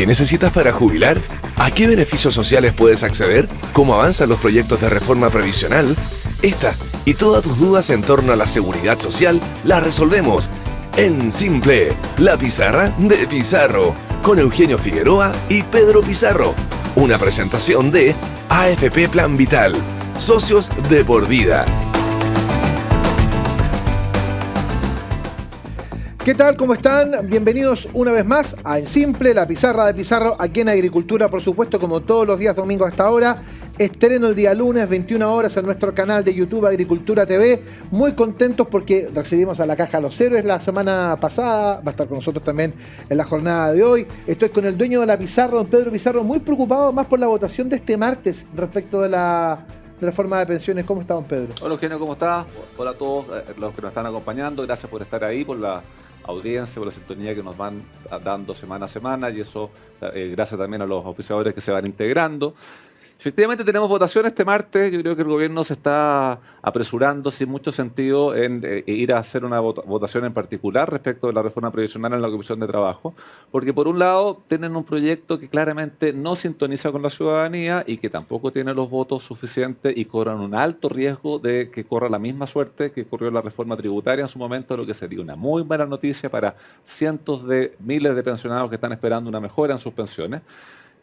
¿Qué necesitas para jubilar? ¿A qué beneficios sociales puedes acceder? ¿Cómo avanzan los proyectos de reforma previsional? Esta y todas tus dudas en torno a la seguridad social las resolvemos en Simple, la pizarra de Pizarro, con Eugenio Figueroa y Pedro Pizarro. Una presentación de AFP Plan Vital, socios de por vida. ¿Qué tal? ¿Cómo están? Bienvenidos una vez más a En Simple, la pizarra de Pizarro, aquí en Agricultura, por supuesto, como todos los días domingos a esta hora. Estreno el día lunes, 21 horas, en nuestro canal de YouTube Agricultura TV. Muy contentos porque recibimos a la Caja Los Héroes la semana pasada. Va a estar con nosotros también en la jornada de hoy. Estoy con el dueño de la pizarra, don Pedro Pizarro, muy preocupado más por la votación de este martes respecto de la reforma de pensiones. ¿Cómo está, don Pedro? Hola, Eugenio, ¿cómo estás? Hola a todos los que nos están acompañando. Gracias por estar ahí, por la audiencia, por la sintonía que nos van dando semana a semana, y eso gracias también a los auspiciadores que se van integrando. Efectivamente tenemos votación este martes. Yo creo que el gobierno se está apresurando sin mucho sentido en ir a hacer una votación en particular respecto de la reforma previsional en la Comisión de Trabajo, porque por un lado tienen un proyecto que claramente no sintoniza con la ciudadanía y que tampoco tiene los votos suficientes, y corren un alto riesgo de que corra la misma suerte que corrió la reforma tributaria en su momento, lo que sería una muy mala noticia para cientos de miles de pensionados que están esperando una mejora en sus pensiones.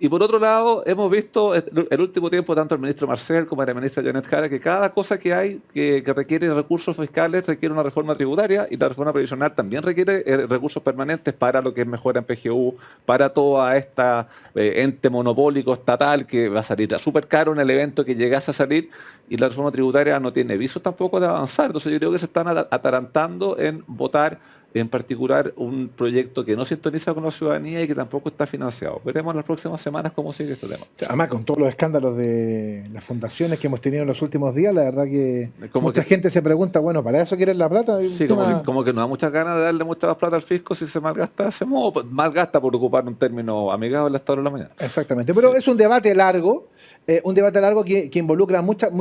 Y por otro lado, hemos visto el último tiempo, tanto el ministro Marcel como la ministra Janet Jara, que cada cosa que hay que requiere recursos fiscales requiere una reforma tributaria, y la reforma previsional también requiere recursos permanentes para lo que es mejora en PGU, para toda esta ente monopólico estatal que va a salir súper caro en el evento que llegase a salir, y la reforma tributaria no tiene visos tampoco de avanzar. Entonces yo creo que se están atarantando en votar en particular un proyecto que no sintoniza con la ciudadanía y que tampoco está financiado. Veremos en las próximas semanas cómo sigue este tema. Además, con todos los escándalos de las fundaciones que hemos tenido en los últimos días, la verdad que mucha gente se pregunta, bueno, ¿para eso quieren la plata? Sí, como que no da muchas ganas de darle mucha más plata al fisco si se malgasta de ese modo. Malgasta, por ocupar un término amigable, a las horas de la mañana. Exactamente, pero sí, es un debate largo. Que involucra muchas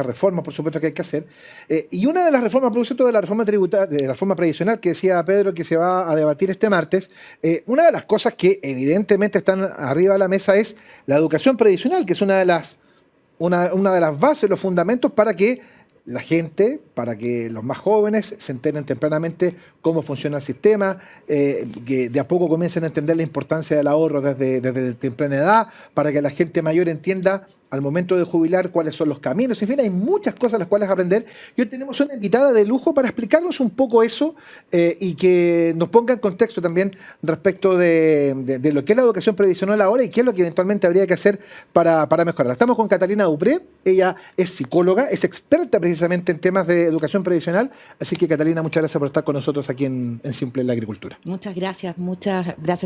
reformas, por supuesto, que hay que hacer. Y una de las reformas, a propósito de la reforma tributaria, de la reforma previsional que decía Pedro que se va a debatir este martes, una de las cosas que evidentemente están arriba de la mesa es la educación previsional, que es una de las bases, los fundamentos para que la gente, para que los más jóvenes se enteren tempranamente cómo funciona el sistema, que de a poco comiencen a entender la importancia del ahorro desde temprana edad, para que la gente mayor entienda al momento de jubilar cuáles son los caminos. En fin, hay muchas cosas las cuales aprender. Y hoy tenemos una invitada de lujo para explicarnos un poco eso y que nos ponga en contexto también respecto de lo que es la educación previsional ahora y qué es lo que eventualmente habría que hacer para mejorarla. Estamos con Catalina Dupré. Ella es psicóloga, es experta precisamente en temas de educación previsional. Así que, Catalina, muchas gracias por estar con nosotros aquí en Simple en la Agricultura. Muchas gracias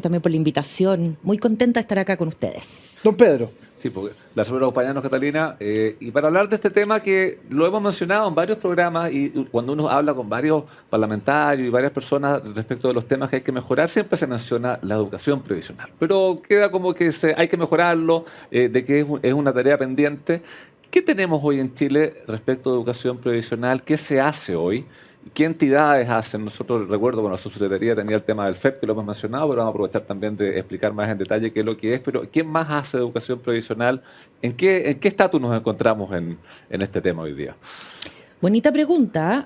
también por la invitación. Muy contenta de estar acá con ustedes. Don Pedro. Sí, porque la sobre acompañarnos, Catalina, y para hablar de este tema que lo hemos mencionado en varios programas, y cuando uno habla con varios parlamentarios y varias personas respecto de los temas que hay que mejorar, siempre se menciona la educación previsional, pero queda como que hay que mejorarlo, de que es una tarea pendiente. ¿Qué tenemos hoy en Chile respecto de educación previsional? ¿Qué se hace hoy? ¿Qué entidades hacen? Nosotros, recuerdo, bueno, la subsecretaría tenía el tema del FEP, que lo hemos mencionado, pero vamos a aprovechar también de explicar más en detalle qué es lo que es. Pero ¿quién más hace educación previsional? ¿En qué estatus nos encontramos en este tema hoy día? Bonita pregunta.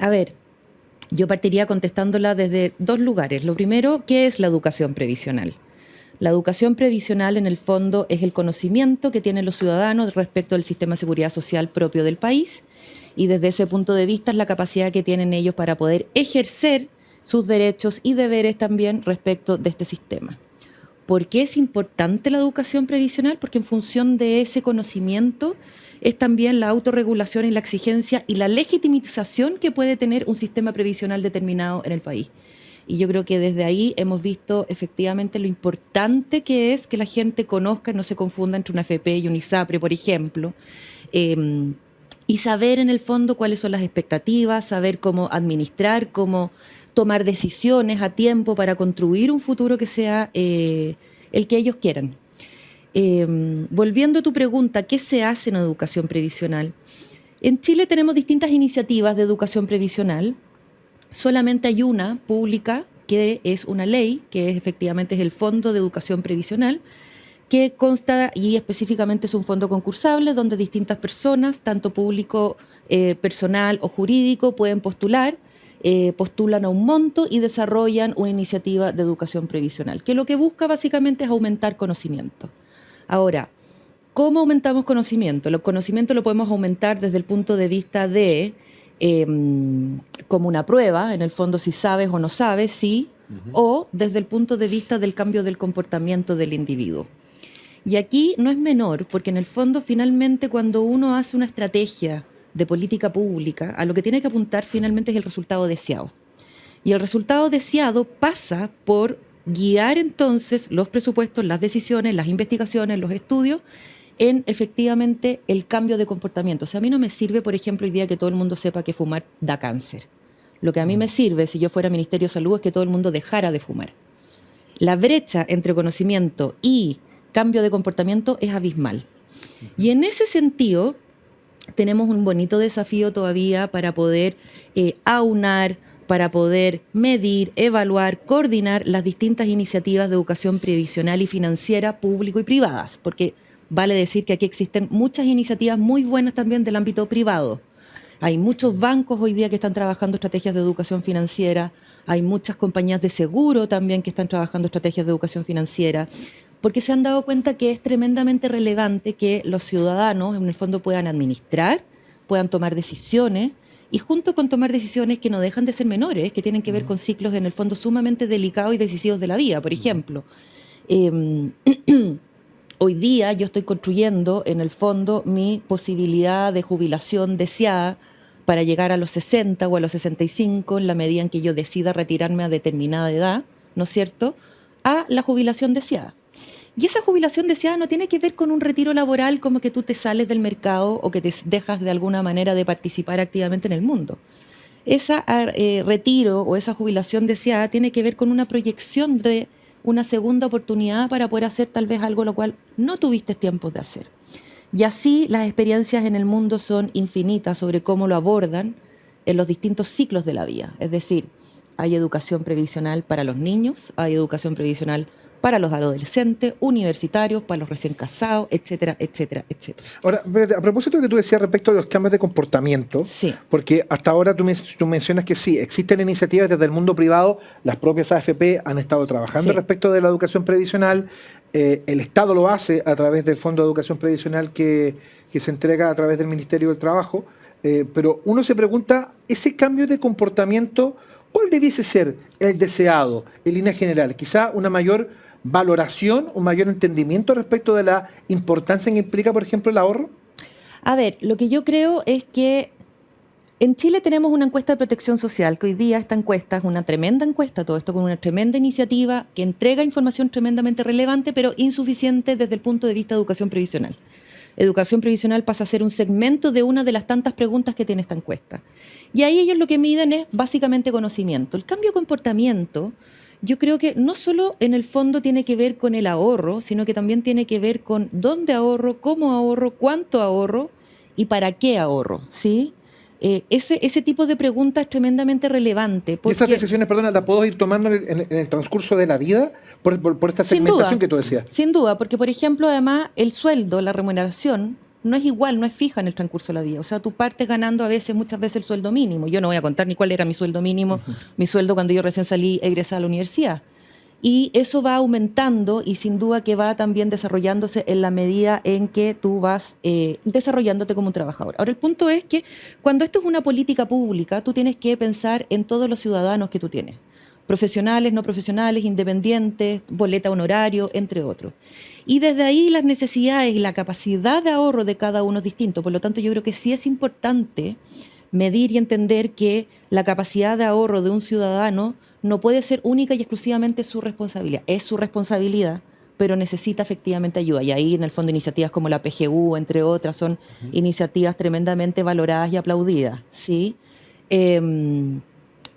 A ver, yo partiría contestándola desde dos lugares. Lo primero, ¿qué es la educación previsional? La educación previsional, en el fondo, es el conocimiento que tienen los ciudadanos respecto del sistema de seguridad social propio del país, y desde ese punto de vista es la capacidad que tienen ellos para poder ejercer sus derechos y deberes también respecto de este sistema. ¿Por qué es importante la educación previsional? Porque en función de ese conocimiento es también la autorregulación y la exigencia y la legitimización que puede tener un sistema previsional determinado en el país. Y yo creo que desde ahí hemos visto efectivamente lo importante que es que la gente conozca y no se confunda entre una AFP y un ISAPRE, por ejemplo, y saber en el fondo cuáles son las expectativas, saber cómo administrar, cómo tomar decisiones a tiempo para construir un futuro que sea el que ellos quieran. Volviendo a tu pregunta, ¿qué se hace en educación previsional? En Chile tenemos distintas iniciativas de educación previsional. Solamente hay una pública que es una ley, que efectivamente es el Fondo de Educación Previsional, que consta y específicamente es un fondo concursable donde distintas personas, tanto público, personal o jurídico, pueden postular, postulan a un monto y desarrollan una iniciativa de educación previsional, que lo que busca básicamente es aumentar conocimiento. Ahora, ¿cómo aumentamos conocimiento? El conocimiento lo podemos aumentar desde el punto de vista de, como una prueba, en el fondo si sabes o no sabes, sí, o desde el punto de vista del cambio del comportamiento del individuo. Y aquí no es menor, porque en el fondo finalmente cuando uno hace una estrategia de política pública, a lo que tiene que apuntar finalmente es el resultado deseado. Y el resultado deseado pasa por guiar entonces los presupuestos, las decisiones, las investigaciones, los estudios, en efectivamente el cambio de comportamiento. O sea, a mí no me sirve, por ejemplo, hoy día que todo el mundo sepa que fumar da cáncer. Lo que a mí me sirve, si yo fuera Ministerio de Salud, es que todo el mundo dejara de fumar. La brecha entre conocimiento y cambio de comportamiento es abismal. Y en ese sentido, tenemos un bonito desafío todavía para poder aunar, para poder medir, evaluar, coordinar las distintas iniciativas de educación previsional y financiera, público y privadas, porque vale decir que aquí existen muchas iniciativas muy buenas también del ámbito privado. Hay muchos bancos hoy día que están trabajando estrategias de educación financiera, hay muchas compañías de seguro también que están trabajando estrategias de educación financiera, porque se han dado cuenta que es tremendamente relevante que los ciudadanos en el fondo puedan administrar, puedan tomar decisiones, y junto con tomar decisiones que no dejan de ser menores, que tienen que ver con ciclos en el fondo sumamente delicados y decisivos de la vida. Por ejemplo, hoy día yo estoy construyendo en el fondo mi posibilidad de jubilación deseada para llegar a los 60 o a los 65 en la medida en que yo decida retirarme a determinada edad, ¿no es cierto?, a la jubilación deseada. Y esa jubilación deseada no tiene que ver con un retiro laboral como que tú te sales del mercado o que te dejas de alguna manera de participar activamente en el mundo. Ese retiro o esa jubilación deseada tiene que ver con una proyección de una segunda oportunidad para poder hacer tal vez algo lo cual no tuviste tiempo de hacer. Y así las experiencias en el mundo son infinitas sobre cómo lo abordan en los distintos ciclos de la vida. Es decir, hay educación previsional para los niños, hay educación previsional para los adolescentes, universitarios, para los recién casados, etcétera, etcétera, etcétera. Ahora, a propósito de lo que tú decías respecto a los cambios de comportamiento, sí, porque hasta ahora tú mencionas que sí, existen iniciativas desde el mundo privado, las propias AFP han estado trabajando sí, respecto de la educación previsional, el Estado lo hace a través del Fondo de Educación Previsional que se entrega a través del Ministerio del Trabajo, pero uno se pregunta, ese cambio de comportamiento, ¿cuál debiese ser el deseado en línea general? Quizá una mayor valoración, un mayor entendimiento respecto de la importancia que implica, por ejemplo, el ahorro. A ver, lo que yo creo es que en Chile tenemos una encuesta de protección social, que hoy día esta encuesta es una tremenda encuesta, todo esto con una tremenda iniciativa que entrega información tremendamente relevante, pero insuficiente desde el punto de vista de educación previsional. Educación previsional pasa a ser un segmento de una de las tantas preguntas que tiene esta encuesta. Y ahí ellos lo que miden es básicamente conocimiento. El cambio de comportamiento, yo creo que no solo en el fondo tiene que ver con el ahorro, sino que también tiene que ver con dónde ahorro, cómo ahorro, cuánto ahorro y para qué ahorro, ¿sí? Ese tipo de preguntas es tremendamente relevante. ¿Y esas decisiones, perdona, las puedo ir tomando en el transcurso de la vida por esta segmentación que tú decías? Sin duda, porque por ejemplo, además, el sueldo, la remuneración, no es igual, no es fija en el transcurso de la vida. O sea, tú partes ganando muchas veces el sueldo mínimo. Yo no voy a contar ni cuál era mi sueldo mínimo, mi sueldo cuando yo recién salí egresada a la universidad. Y eso va aumentando y sin duda que va también desarrollándose en la medida en que tú vas desarrollándote como un trabajador. Ahora, el punto es que cuando esto es una política pública, tú tienes que pensar en todos los ciudadanos que tú tienes. Profesionales, no profesionales, independientes, boleta honorario, entre otros. Y desde ahí las necesidades y la capacidad de ahorro de cada uno es distinto. Por lo tanto, yo creo que sí es importante medir y entender que la capacidad de ahorro de un ciudadano no puede ser única y exclusivamente su responsabilidad. Es su responsabilidad, pero necesita efectivamente ayuda. Y ahí, en el fondo, iniciativas como la PGU, entre otras, son iniciativas tremendamente valoradas y aplaudidas, ¿sí?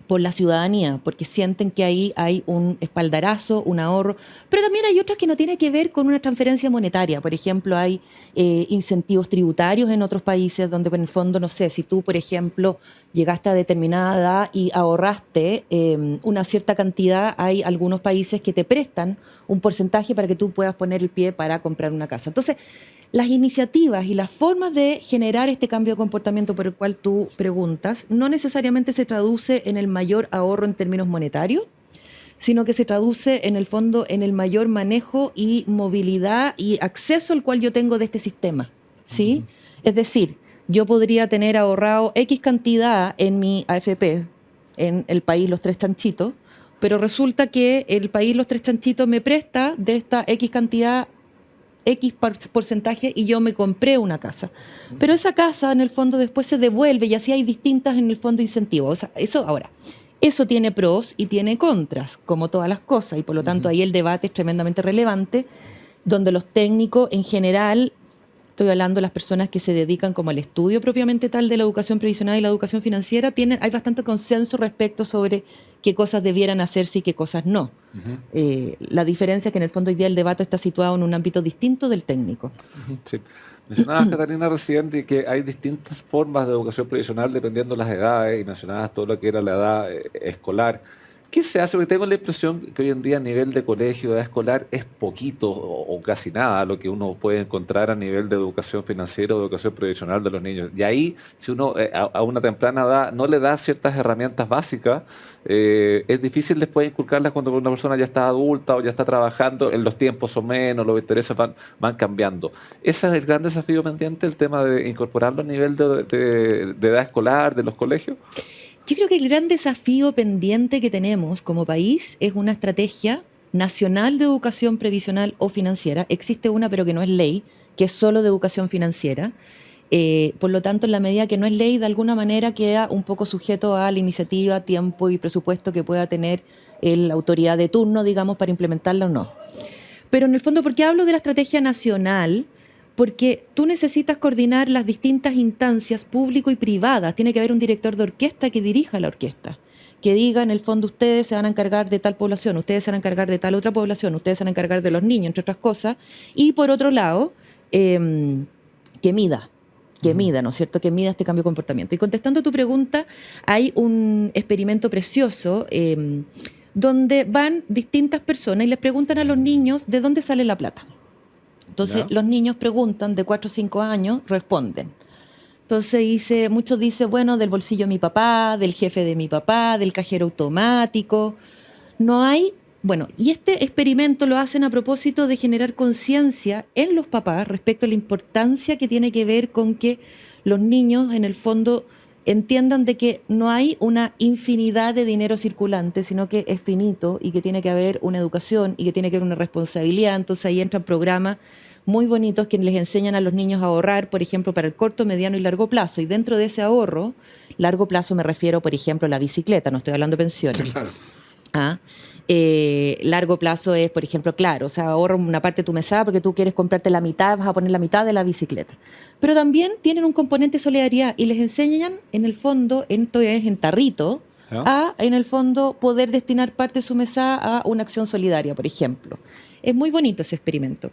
por la ciudadanía, porque sienten que ahí hay un espaldarazo, un ahorro, pero también hay otras que no tienen que ver con una transferencia monetaria. Por ejemplo, hay incentivos tributarios en otros países donde en el fondo, no sé, si tú, por ejemplo, llegaste a determinada edad y ahorraste una cierta cantidad, hay algunos países que te prestan un porcentaje para que tú puedas poner el pie para comprar una casa. Entonces, las iniciativas y las formas de generar este cambio de comportamiento por el cual tú preguntas no necesariamente se traduce en el mayor ahorro en términos monetarios, sino que se traduce en el fondo en el mayor manejo y movilidad y acceso al cual yo tengo de este sistema, ¿sí? Es decir, yo podría tener ahorrado X cantidad en mi AFP, en el país Los Tres Chanchitos, pero resulta que el país Los Tres Chanchitos me presta de esta X cantidad X porcentaje y yo me compré una casa. Pero esa casa en el fondo después se devuelve y así hay distintas en el fondo incentivos. O sea, eso tiene pros y tiene contras, como todas las cosas, y por lo tanto ahí el debate es tremendamente relevante, donde los técnicos en general, estoy hablando de las personas que se dedican como al estudio propiamente tal de la educación previsional y la educación financiera, hay bastante consenso respecto sobre qué cosas debieran hacerse y qué cosas no. La diferencia es que en el fondo hoy día el debate está situado en un ámbito distinto del técnico. Sí. Mencionabas, Catalina, recién de que hay distintas formas de educación previsional dependiendo de las edades, y mencionabas todo lo que era la edad escolar. ¿Qué se hace? Porque tengo la impresión que hoy en día a nivel de colegio, de edad escolar, es poquito o casi nada lo que uno puede encontrar a nivel de educación financiera o educación previsional de los niños. Y ahí, si uno a una temprana edad no le da ciertas herramientas básicas, es difícil después inculcarlas cuando una persona ya está adulta o ya está trabajando, los tiempos son menos, los intereses van cambiando. Ese es el gran desafío pendiente, el tema de incorporarlo a nivel de edad escolar, de los colegios. Yo creo que el gran desafío pendiente que tenemos como país es una estrategia nacional de educación previsional o financiera. Existe una, pero que no es ley, que es solo de educación financiera. Por lo tanto, en la medida que no es ley, de alguna manera queda un poco sujeto a la iniciativa, tiempo y presupuesto que pueda tener la autoridad de turno, digamos, para implementarla o no. Pero en el fondo, ¿por qué hablo de la estrategia nacional? Porque tú necesitas coordinar las distintas instancias público y privadas. Tiene que haber un director de orquesta que dirija la orquesta, que diga, en el fondo, ustedes se van a encargar de tal población, ustedes se van a encargar de tal otra población, ustedes se van a encargar de los niños, entre otras cosas. Y por otro lado, que mida, ¿no es cierto? Que mida este cambio de comportamiento. Y contestando a tu pregunta, hay un experimento precioso donde van distintas personas y les preguntan a los niños de dónde sale la plata. Entonces, los niños preguntan, de 4 o 5 años, responden. Entonces, muchos dicen, bueno, del bolsillo de mi papá, del jefe de mi papá, del cajero automático. No hay, bueno, y este experimento lo hacen a propósito de generar conciencia en los papás respecto a la importancia que tiene que ver con que los niños, en el fondo, entiendan de que no hay una infinidad de dinero circulante, sino que es finito y que tiene que haber una educación y que tiene que haber una responsabilidad. Entonces ahí entran programas muy bonitos que les enseñan a los niños a ahorrar, por ejemplo, para el corto, mediano y largo plazo. Y dentro de ese ahorro, largo plazo me refiero, por ejemplo, a la bicicleta, no estoy hablando de pensiones. Claro. Largo plazo es, por ejemplo, claro, o sea, ahorra una parte de tu mesada porque tú quieres comprarte la mitad, vas a poner la mitad de la bicicleta. Pero también tienen un componente de solidaridad y les enseñan, en el fondo, esto es en tarrito, en el fondo, poder destinar parte de su mesada a una acción solidaria, por ejemplo. Es muy bonito ese experimento.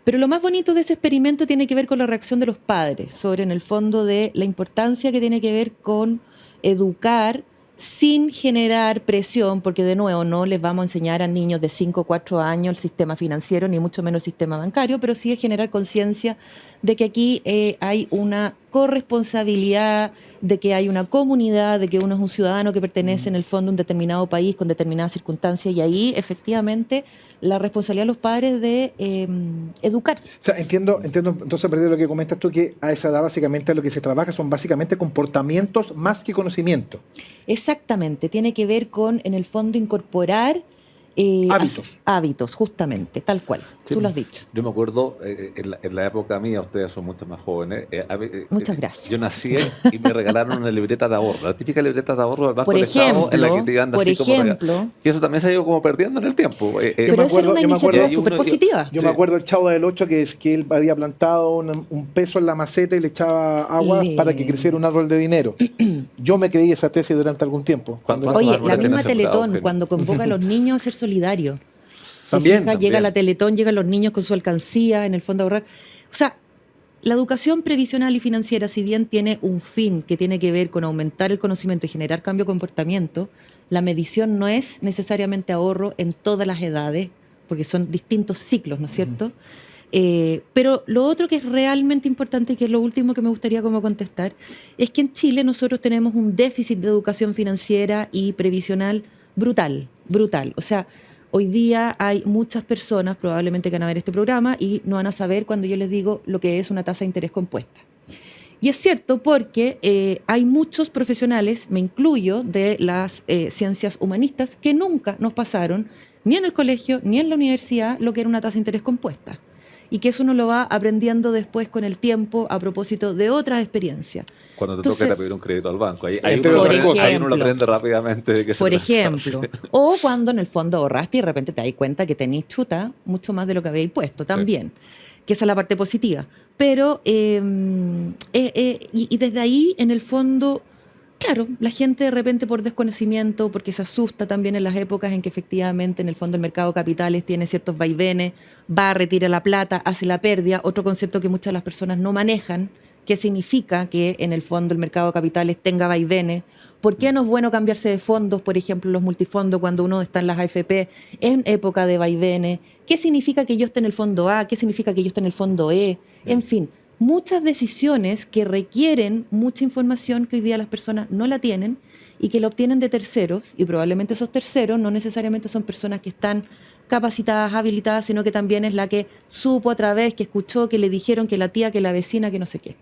Pero lo más bonito de ese experimento tiene que ver con la reacción de los padres sobre, en el fondo, de la importancia que tiene que ver con educar sin generar presión, porque de nuevo no les vamos a enseñar a niños de 5 o 4 años el sistema financiero, ni mucho menos el sistema bancario, pero sí es generar conciencia de que aquí hay una corresponsabilidad, de que hay una comunidad, de que uno es un ciudadano que pertenece en el fondo a un determinado país con determinadas circunstancias, y ahí efectivamente la responsabilidad de los padres de educar. O sea, entiendo entonces, perdido lo que comentas tú, que a esa edad básicamente lo que se trabaja son básicamente comportamientos más que conocimiento. Exactamente, tiene que ver con, en el fondo, incorporar hábitos, justamente, tal cual. Sí, tú lo has dicho. Yo me acuerdo, en la época mía, ustedes son mucho más jóvenes. Muchas gracias. Yo nací y me regalaron una libreta de ahorro, la típica libreta de ahorro del Banco del Estado, en la que te anda así como... Y eso también se ha ido como perdiendo en el tiempo. Pero esa era una iniciativa súper positiva. Yo me acuerdo del Chavo del Ocho, que él había plantado un peso en la maceta y le echaba agua para que creciera un árbol de dinero. Yo me creí esa tesis durante algún tiempo. Oye, la misma Teletón, cuando convoca a los niños a ser solidarios. También. Llega la Teletón, llegan los niños con su alcancía en el fondo a ahorrar. O sea, la educación previsional y financiera, si bien tiene un fin que tiene que ver con aumentar el conocimiento y generar cambio de comportamiento, la medición no es necesariamente ahorro en todas las edades, porque son distintos ciclos, ¿no es cierto? Pero lo otro que es realmente importante y que es lo último que me gustaría como contestar, es que en Chile nosotros tenemos un déficit de educación financiera y previsional brutal. O sea, hoy día hay muchas personas probablemente que van a ver este programa y no van a saber cuando yo les digo lo que es una tasa de interés compuesta. Y es cierto porque hay muchos profesionales, me incluyo, de las ciencias humanistas que nunca nos pasaron ni en el colegio ni en la universidad lo que era una tasa de interés compuesta. Y que eso uno lo va aprendiendo después con el tiempo a propósito de otras experiencias. Cuando te toca pedir un crédito al banco, ahí uno lo aprende rápidamente. De que por ejemplo, o cuando en el fondo ahorraste y de repente te das cuenta que tenés chuta mucho más de lo que habéis puesto también, que esa es la parte positiva. Pero, y desde ahí, en el fondo, claro, la gente de repente por desconocimiento, porque se asusta también en las épocas en que efectivamente en el fondo el mercado de capitales tiene ciertos vaivenes, va, retira la plata, hace la pérdida, otro concepto que muchas de las personas no manejan, que significa que en el fondo el mercado de capitales tenga vaivenes. ¿Por qué no es bueno cambiarse de fondos, por ejemplo, los multifondos cuando uno está en las AFP en época de vaivenes? ¿Qué significa que yo esté en el fondo A? ¿Qué significa que yo esté en el fondo E? En fin, muchas decisiones que requieren mucha información que hoy día las personas no la tienen y que la obtienen de terceros, y probablemente esos terceros no necesariamente son personas que están capacitadas, habilitadas, sino que también es la que supo a través, que escuchó, que le dijeron, que la tía, que la vecina, que no sé qué.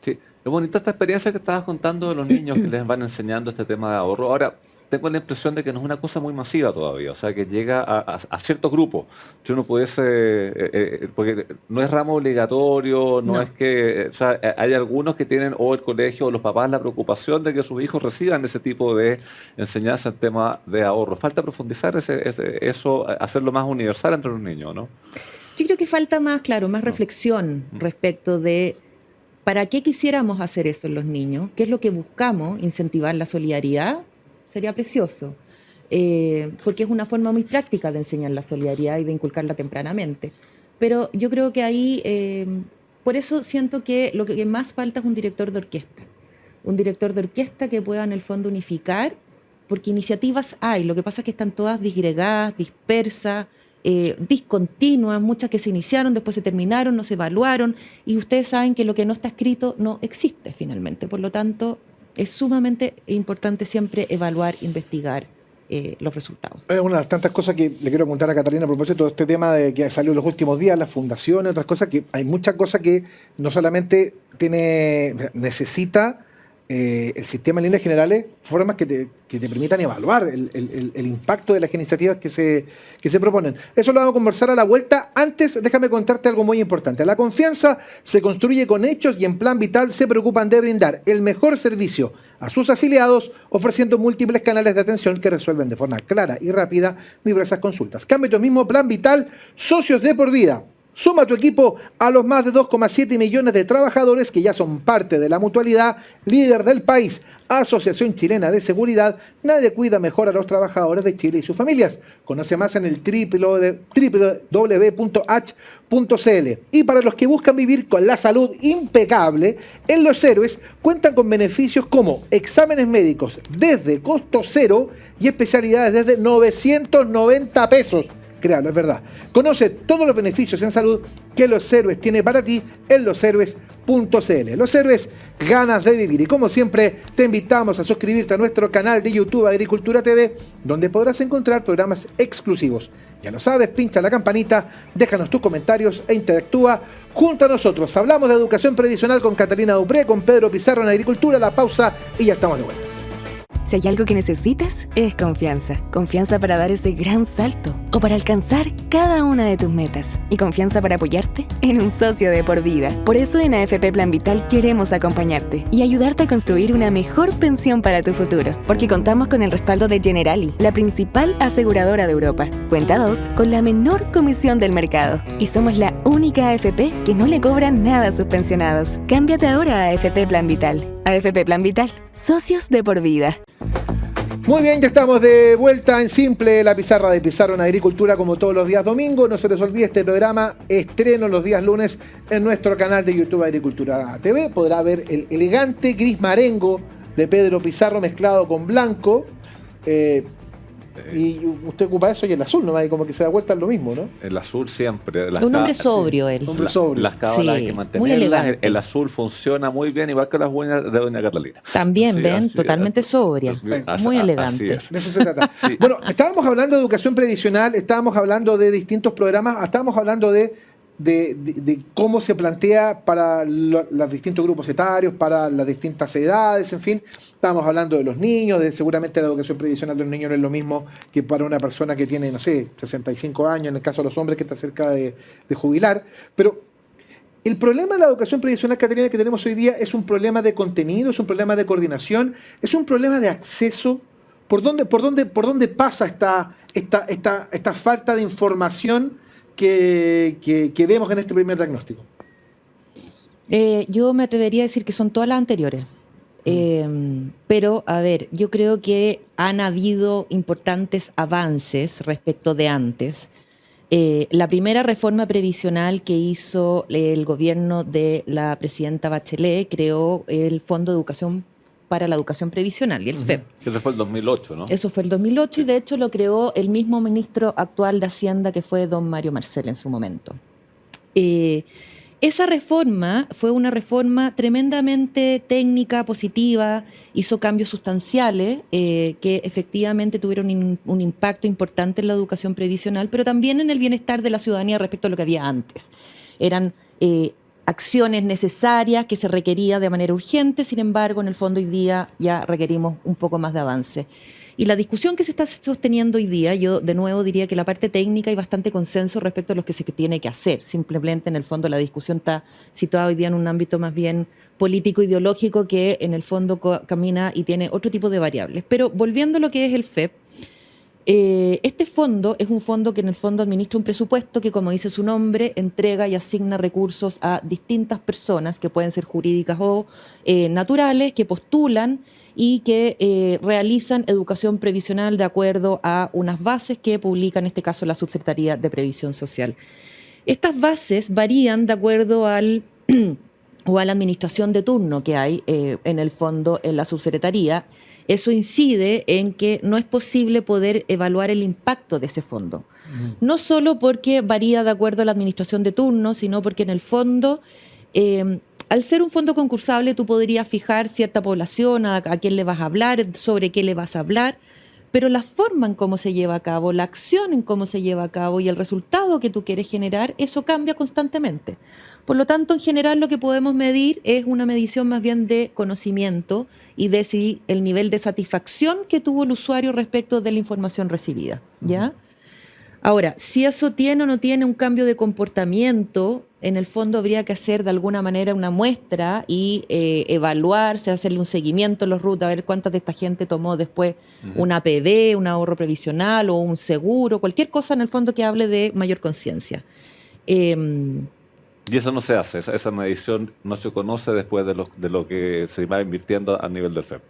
Sí, es bonita esta experiencia que estabas contando de los niños que les van enseñando este tema de ahorro. Ahora, tengo la impresión de que no es una cosa muy masiva todavía, o sea, que llega a ciertos grupos. Si uno pudiese, porque no es ramo obligatorio, no es que, o sea, hay algunos que tienen, o el colegio o los papás, la preocupación de que sus hijos reciban ese tipo de enseñanza en tema de ahorro. Falta profundizar eso, hacerlo más universal entre los niños, ¿no? Yo creo que falta más, claro, más reflexión respecto de para qué quisiéramos hacer eso en los niños, qué es lo que buscamos, incentivar la solidaridad. Sería precioso, porque es una forma muy práctica de enseñar la solidaridad y de inculcarla tempranamente. Pero yo creo que ahí, por eso siento que lo que más falta es un director de orquesta que pueda en el fondo unificar, porque iniciativas hay, lo que pasa es que están todas disgregadas, dispersas, discontinuas, muchas que se iniciaron, después se terminaron, no se evaluaron, y ustedes saben que lo que no está escrito no existe finalmente, por lo tanto es sumamente importante siempre evaluar, investigar los resultados. Es una de las tantas cosas que le quiero contar a Catalina a propósito de este tema de que salió en los últimos días, las fundaciones, otras cosas, que hay muchas cosas que no solamente necesita el sistema en líneas generales, formas que te permitan evaluar el impacto de las iniciativas que se proponen. Eso lo vamos a conversar a la vuelta. Antes, déjame contarte algo muy importante. La confianza se construye con hechos y en Plan Vital se preocupan de brindar el mejor servicio a sus afiliados, ofreciendo múltiples canales de atención que resuelven de forma clara y rápida diversas consultas. Cambia tu mismo Plan Vital, socios de por vida. Suma tu equipo a los más de 2,7 millones de trabajadores que ya son parte de la mutualidad líder del país. Asociación Chilena de Seguridad, nadie cuida mejor a los trabajadores de Chile y sus familias. Conoce más en el www.h.cl. Y para los que buscan vivir con la salud impecable, en Los Héroes cuentan con beneficios como exámenes médicos desde costo cero y especialidades desde 990 pesos. Créalo, es verdad. Conoce todos los beneficios en salud que Los Héroes tiene para ti en loshéroes.cl. Los Héroes, ganas de vivir. Y como siempre, te invitamos a suscribirte a nuestro canal de YouTube Agricultura TV, donde podrás encontrar programas exclusivos. Ya lo sabes, pincha la campanita, déjanos tus comentarios e interactúa junto a nosotros. Hablamos de educación previsional con Catalina Dupré, con Pedro Pizarro en Agricultura. La pausa y ya estamos de vuelta. Si hay algo que necesitas, es confianza. Confianza para dar ese gran salto o para alcanzar cada una de tus metas. Y confianza para apoyarte convertirte en un socio de por vida. Por eso en AFP Plan Vital queremos acompañarte y ayudarte a construir una mejor pensión para tu futuro. Porque contamos con el respaldo de Generali, la principal aseguradora de Europa. Cuenta 2 con la menor comisión del mercado. Y somos la única AFP que no le cobra nada a sus pensionados. Cámbiate ahora a AFP Plan Vital. AFP Plan Vital. Socios de por vida. Muy bien, ya estamos de vuelta en Simple, la pizarra de Pizarro en Agricultura, como todos los días domingo. No se les olvide este programa, estreno los días lunes en nuestro canal de YouTube Agricultura TV. Podrá ver el elegante gris marengo de Pedro Pizarro mezclado con blanco. Y usted ocupa eso y el azul, ¿no? Ahí como que se da vuelta en lo mismo, ¿no? El azul siempre. Un hombre sobrio él. Hombre sobrio. Las cábalas hay que muy mantenerlas. elegante. El azul funciona muy bien, igual que las uñas de doña Catalina. También, Sí, ven, así totalmente es. sobria. Muy elegante. Así es. De eso se trata. Sí. Bueno, estábamos hablando de educación previsional, estábamos hablando de distintos programas, estábamos hablando de cómo se plantea para los distintos grupos etarios, para las distintas edades, en fin. Estábamos hablando de los niños, de seguramente la educación previsional de los niños no es lo mismo que para una persona que tiene, no sé, 65 años, en el caso de los hombres que está cerca de jubilar. Pero el problema de la educación previsional, Caterina, que tenemos hoy día es un problema de contenido, es un problema de coordinación, es un problema de acceso. ¿Por dónde pasa esta falta de información que vemos en este primer diagnóstico? Yo me atrevería a decir que son todas las anteriores. Pero, a ver, yo creo que han habido importantes avances respecto de antes. La primera reforma previsional que hizo el gobierno de la presidenta Bachelet creó el Fondo de Educación para la Educación Previsional, y el FEP. Eso fue el 2008, ¿no? Eso fue el 2008 y de hecho lo creó el mismo ministro actual de Hacienda, que fue don Mario Marcel en su momento. Esa reforma fue una reforma tremendamente técnica, positiva, hizo cambios sustanciales que efectivamente tuvieron un impacto importante en la educación previsional, pero también en el bienestar de la ciudadanía respecto a lo que había antes. Eran acciones necesarias que se requería de manera urgente, sin embargo, en el fondo hoy día ya requerimos un poco más de avance. Y la discusión que se está sosteniendo hoy día, yo de nuevo diría que la parte técnica hay bastante consenso respecto a lo que se tiene que hacer. Simplemente en el fondo la discusión está situada hoy día en un ámbito más bien político-ideológico que en el fondo camina y tiene otro tipo de variables. Pero volviendo a lo que es el FEP, este fondo es un fondo que en el fondo administra un presupuesto que, como dice su nombre, entrega y asigna recursos a distintas personas que pueden ser jurídicas o naturales, que postulan y que realizan educación previsional de acuerdo a unas bases que publica en este caso la Subsecretaría de Previsión Social. Estas bases varían de acuerdo al o a la administración de turno que hay en el fondo en la subsecretaría. Eso incide en que no es posible poder evaluar el impacto de ese fondo. No solo porque varía de acuerdo a la administración de turno, sino porque en el fondo, al ser un fondo concursable, tú podrías fijar cierta población, a quién le vas a hablar, sobre qué le vas a hablar, pero la forma en cómo se lleva a cabo, la acción en cómo se lleva a cabo y el resultado que tú quieres generar, eso cambia constantemente. Por lo tanto, en general lo que podemos medir es una medición más bien de conocimiento y de si el nivel de satisfacción que tuvo el usuario respecto de la información recibida, ¿ya? Ahora, si eso tiene o no tiene un cambio de comportamiento, en el fondo habría que hacer de alguna manera una muestra y evaluarse, hacerle un seguimiento en los RUT, a ver cuánta de esta gente tomó después una APB, un ahorro previsional o un seguro, cualquier cosa en el fondo que hable de mayor conciencia. Y eso no se hace, esa medición no se conoce después de lo que se va invirtiendo a nivel del FEP.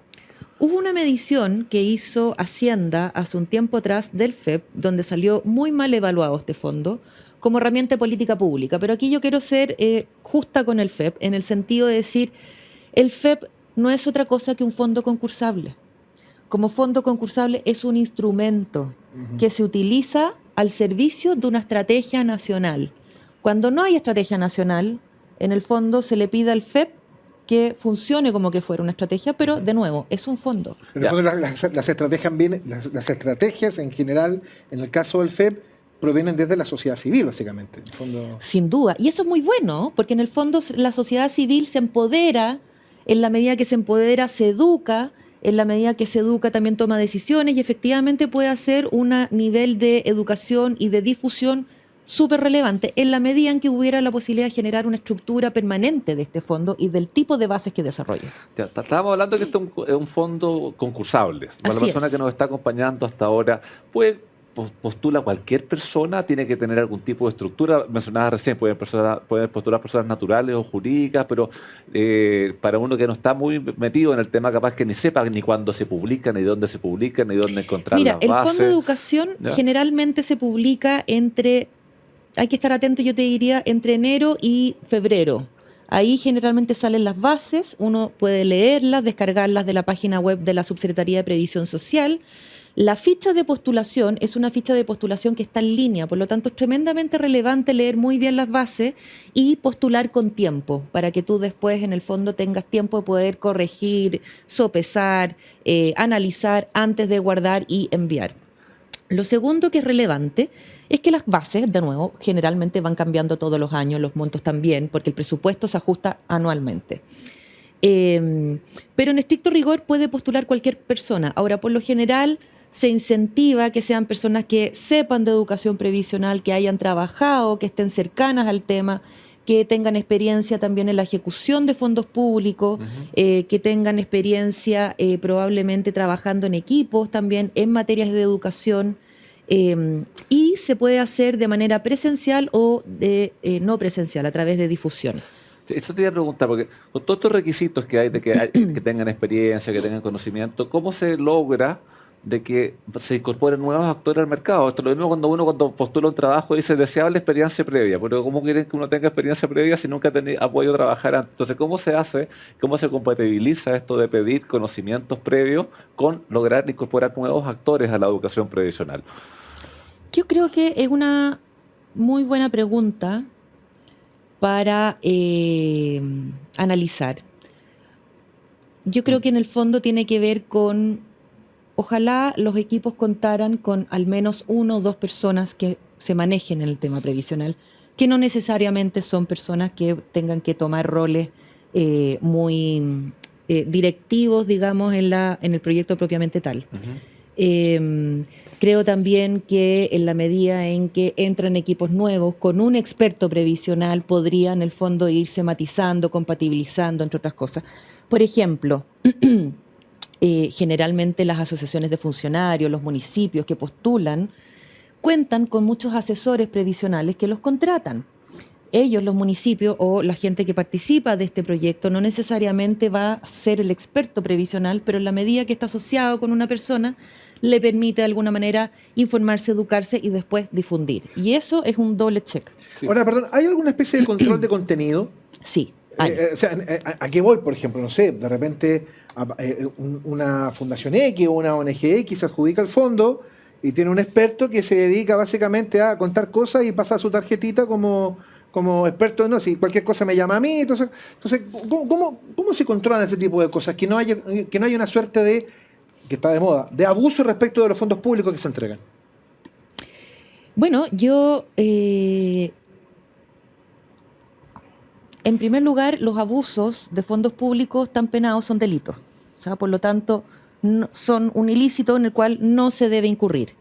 Hubo una medición que hizo Hacienda hace un tiempo atrás del FEP, donde salió muy mal evaluado este fondo como herramienta de política pública. Pero aquí yo quiero ser justa con el FEP, en el sentido de decir, el FEP no es otra cosa que un fondo concursable. Como fondo concursable es un instrumento que se utiliza al servicio de una estrategia nacional. Cuando no hay estrategia nacional, en el fondo se le pide al FEP que funcione como que fuera una estrategia, pero de nuevo, es un fondo. En el fondo, las estrategias en general, en el caso del FEP, provienen desde la sociedad civil, básicamente. En el fondo... Sin duda. Y eso es muy bueno, porque en el fondo la sociedad civil se empodera, en la medida que se empodera, se educa, en la medida que se educa también toma decisiones y efectivamente puede hacer un nivel de educación y de difusión súper relevante en la medida en que hubiera la posibilidad de generar una estructura permanente de este fondo y del tipo de bases que desarrolle. Ya, estábamos hablando de que esto es un fondo concursable. La Así persona es. que nos está acompañando hasta ahora postula cualquier persona, tiene que tener algún tipo de estructura. Mencionabas recién, pueden postular personas naturales o jurídicas, pero para uno que no está muy metido en el tema, capaz que ni sepa ni cuándo se publican, ni dónde se publican, ni dónde encontrar Mira, las el bases. Fondo de Educación ¿Ya? generalmente se publica hay que estar atento, yo te diría, entre enero y febrero. Ahí generalmente salen las bases, uno puede leerlas, descargarlas de la página web de la Subsecretaría de Previsión Social. La ficha de postulación es una ficha de postulación que está en línea, por lo tanto es tremendamente relevante leer muy bien las bases y postular con tiempo, para que tú después en el fondo tengas tiempo de poder corregir, sopesar, analizar antes de guardar y enviar. Lo segundo que es relevante es que las bases, de nuevo, generalmente van cambiando todos los años, los montos también, porque el presupuesto se ajusta anualmente. Pero en estricto rigor puede postular cualquier persona. Ahora, por lo general, se incentiva que sean personas que sepan de educación previsional, que hayan trabajado, que estén cercanas al tema, que tengan experiencia también en la ejecución de fondos públicos, que tengan experiencia probablemente trabajando en equipos también en materias de educación, y se puede hacer de manera presencial o no presencial, a través de difusión. Esto te iba a preguntar, porque con todos estos requisitos que hay, que tengan experiencia, que tengan conocimiento, ¿cómo se logra de que se incorporen nuevos actores al mercado? Esto es lo mismo cuando postula un trabajo dice deseable experiencia previa, pero ¿cómo quieren que uno tenga experiencia previa si nunca ha podido trabajar antes? Entonces, ¿cómo se hace, cómo se compatibiliza esto de pedir conocimientos previos con lograr incorporar nuevos actores a la educación previsional? Yo creo que es una muy buena pregunta para analizar. Yo creo que en el fondo tiene que ver con, ojalá los equipos contaran con al menos 1 o 2 personas que se manejen en el tema previsional, que no necesariamente son personas que tengan que tomar roles muy directivos, digamos, en el proyecto propiamente tal. Creo también que en la medida en que entran equipos nuevos, con un experto previsional podría en el fondo irse matizando, compatibilizando, entre otras cosas. Por ejemplo, generalmente las asociaciones de funcionarios, los municipios que postulan, cuentan con muchos asesores previsionales que los contratan. Ellos, los municipios o la gente que participa de este proyecto, no necesariamente va a ser el experto previsional, pero en la medida que está asociado con una persona, le permite de alguna manera informarse, educarse y después difundir. Y eso es un doble check. Sí. Ahora, perdón, ¿hay alguna especie de control de contenido? Sí, hay. O sea, ¿a qué voy, por ejemplo? No sé, de repente una fundación X o una ONG X se adjudica el fondo y tiene un experto que se dedica básicamente a contar cosas y pasa su tarjetita como experto, no, si cualquier cosa me llama a mí. Entonces ¿cómo se controlan ese tipo de cosas? Que no haya una suerte de, que está de moda, de abuso respecto de los fondos públicos que se entregan. Bueno, yo, en primer lugar, los abusos de fondos públicos están penados, son delitos. O sea, por lo tanto, son un ilícito en el cual no se debe incurrir.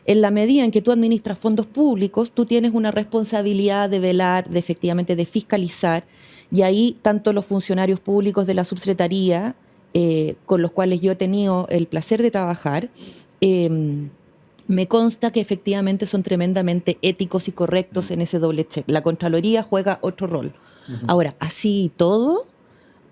En la medida en que tú administras fondos públicos, tú tienes una responsabilidad de velar, de efectivamente de fiscalizar, y ahí tanto los funcionarios públicos de la subsecretaría, con los cuales yo he tenido el placer de trabajar, me consta que efectivamente son tremendamente éticos y correctos en ese doble check. La Contraloría juega otro rol. Ahora, así y todo,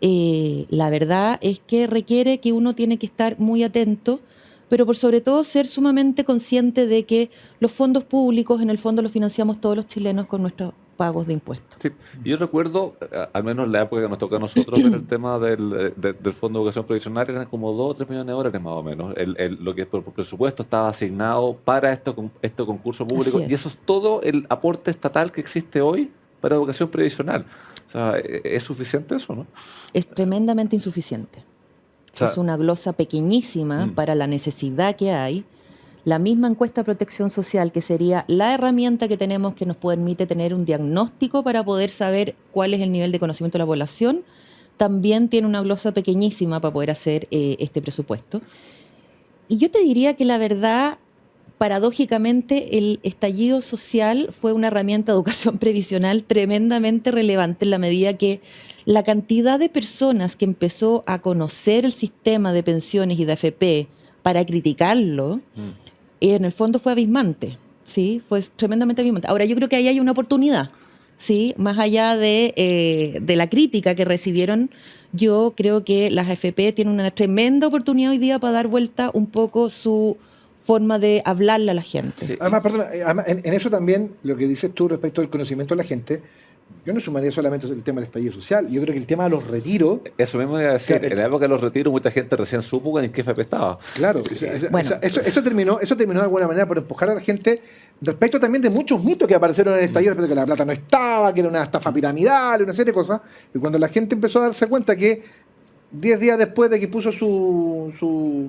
la verdad es que requiere que uno tiene que estar muy atento, pero por sobre todo ser sumamente consciente de que los fondos públicos en el fondo los financiamos todos los chilenos con nuestros pagos de impuestos. Sí. Yo recuerdo, al menos en la época que nos tocó a nosotros ver el tema del Fondo de Educación Previsional, eran como 2 o 3 millones de dólares más o menos. Lo que por presupuesto estaba asignado para este concurso público. Y eso es todo el aporte estatal que existe hoy para educación previsional. O sea, ¿es suficiente eso, no? Es tremendamente insuficiente. O sea, es una glosa pequeñísima para la necesidad que hay. La misma encuesta de protección social, que sería la herramienta que tenemos que nos permite tener un diagnóstico para poder saber cuál es el nivel de conocimiento de la población, también tiene una glosa pequeñísima para poder hacer este presupuesto. Y yo te diría que la verdad, paradójicamente el estallido social fue una herramienta de educación previsional tremendamente relevante en la medida que la cantidad de personas que empezó a conocer el sistema de pensiones y de AFP para criticarlo, en el fondo fue abismante, ¿sí? Fue tremendamente abismante. Ahora, yo creo que ahí hay una oportunidad, ¿sí? Más allá de la crítica que recibieron, yo creo que las AFP tienen una tremenda oportunidad hoy día para dar vuelta un poco su forma de hablarle a la gente. Además, perdona, además, en eso también lo que dices tú respecto al conocimiento de la gente, yo no sumaría solamente el tema del estallido social, yo creo que el tema de los retiros... Eso mismo iba a decir, Claro. en la época de los retiros mucha gente recién supo en qué FP estaba. Claro, Bueno. eso terminó de alguna manera por empujar a la gente respecto también de muchos mitos que aparecieron en el estallido, respecto a que la plata no estaba, que era una estafa piramidal, una serie de cosas, y cuando la gente empezó a darse cuenta que 10 días después de que puso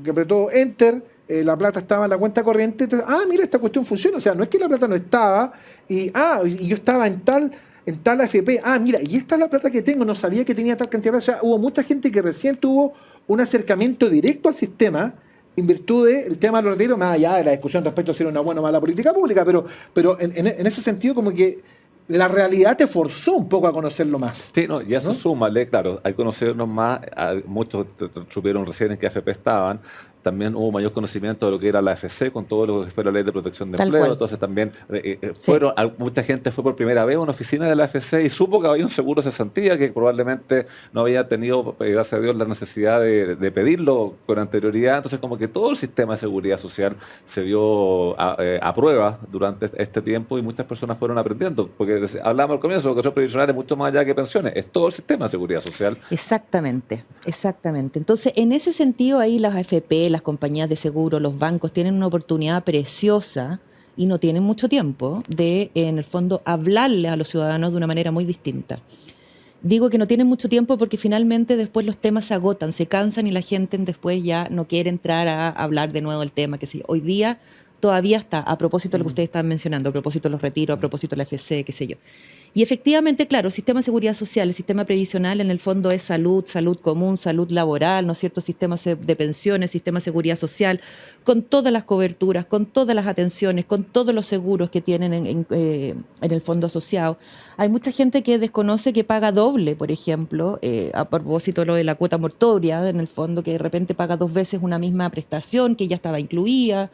que apretó Enter, la plata estaba en la cuenta corriente, entonces, mira, esta cuestión funciona, o sea, no es que la plata no estaba, y yo estaba en tal AFP, mira, y esta es la plata que tengo, no sabía que tenía tal cantidad de plata, o sea, hubo mucha gente que recién tuvo un acercamiento directo al sistema en virtud del tema de los retiros, más allá de la discusión respecto a si era una buena o mala política pública, pero en ese sentido como que la realidad te forzó un poco a conocerlo más. Sí, no, y eso ¿no? súmale, claro, hay conocernos más, muchos supieron recién en qué AFP estaban, también hubo mayor conocimiento de lo que era la AFC con todo lo que fue la ley de protección de Tal empleo, cual. entonces también Sí. mucha gente fue por primera vez a una oficina de la AFC y supo que había un seguro de cesantía que probablemente no había tenido, gracias a Dios, la necesidad de pedirlo con anterioridad, entonces como que todo el sistema de seguridad social se vio a prueba durante este tiempo y muchas personas fueron aprendiendo, porque hablábamos al comienzo, educación previsional es mucho más allá que pensiones, es todo el sistema de seguridad social. Exactamente, exactamente. Entonces, en ese sentido, ahí las AFP, las compañías de seguro, los bancos tienen una oportunidad preciosa y no tienen mucho tiempo de, en el fondo, hablarle a los ciudadanos de una manera muy distinta. Digo que no tienen mucho tiempo porque finalmente después los temas se agotan, se cansan y la gente después ya no quiere entrar a hablar de nuevo del tema. Que sí, hoy día todavía está, a propósito de lo que ustedes estaban mencionando, a propósito de los retiros, a propósito de la FC, qué sé yo. Y efectivamente, claro, el sistema de seguridad social, el sistema previsional en el fondo es salud, salud común, salud laboral, ¿no es cierto? Sistemas de pensiones, sistema de seguridad social, con todas las coberturas, con todas las atenciones, con todos los seguros que tienen en el fondo asociado. Hay mucha gente que desconoce que paga doble, por ejemplo, a propósito de lo de la cuota mortoria, en el fondo, que de repente paga 2 veces una misma prestación que ya estaba incluida.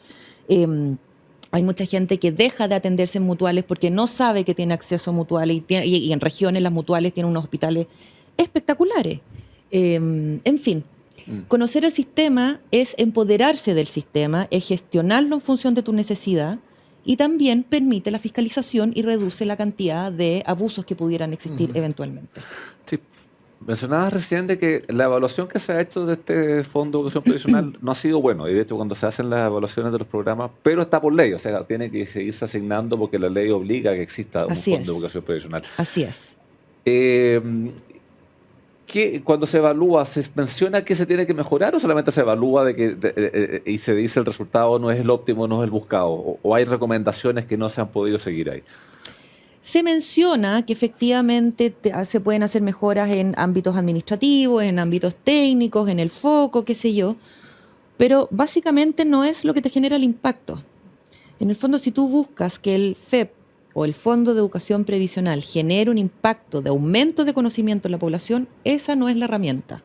Hay mucha gente que deja de atenderse en mutuales porque no sabe que tiene acceso a mutuales y en regiones las mutuales tienen unos hospitales espectaculares. En fin, conocer el sistema es empoderarse del sistema, es gestionarlo en función de tu necesidad y también permite la fiscalización y reduce la cantidad de abusos que pudieran existir eventualmente. Sí. Mencionabas recién de que la evaluación que se ha hecho de este Fondo de Educación Previsional no ha sido bueno, y de hecho cuando se hacen las evaluaciones de los programas, pero está por ley, o sea, tiene que seguirse asignando porque la ley obliga a que exista un Así Fondo es. de Educación Previsional. Así es. Cuando se evalúa, ¿se menciona que se tiene que mejorar o solamente se evalúa y se dice el resultado no es el óptimo, no es el buscado? ¿O hay recomendaciones que no se han podido seguir ahí? Se menciona que efectivamente se pueden hacer mejoras en ámbitos administrativos, en ámbitos técnicos, en el foco, qué sé yo, pero básicamente no es lo que te genera el impacto. En el fondo, si tú buscas que el FEP o el Fondo de Educación Previsional genere un impacto de aumento de conocimiento en la población, esa no es la herramienta.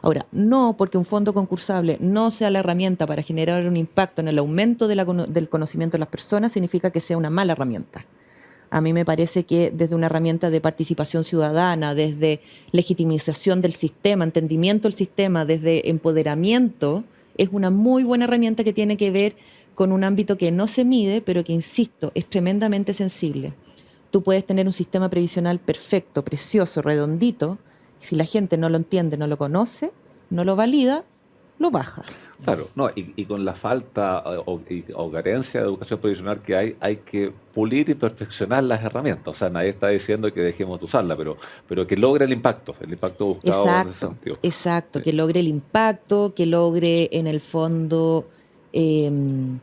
Ahora, no porque un fondo concursable no sea la herramienta para generar un impacto en el aumento del conocimiento de las personas, significa que sea una mala herramienta. A mí me parece que desde una herramienta de participación ciudadana, desde legitimización del sistema, entendimiento del sistema, desde empoderamiento, es una muy buena herramienta que tiene que ver con un ámbito que no se mide, pero que, insisto, es tremendamente sensible. Tú puedes tener un sistema previsional perfecto, precioso, redondito, y si la gente no lo entiende, no lo conoce, no lo valida, lo baja. Claro, no, y con la falta o carencia de educación previsional que hay que pulir y perfeccionar las herramientas. O sea, nadie está diciendo que dejemos de usarla, pero que logre el impacto buscado en ese sentido. Exacto, Sí. que logre el impacto, que logre en el fondo, que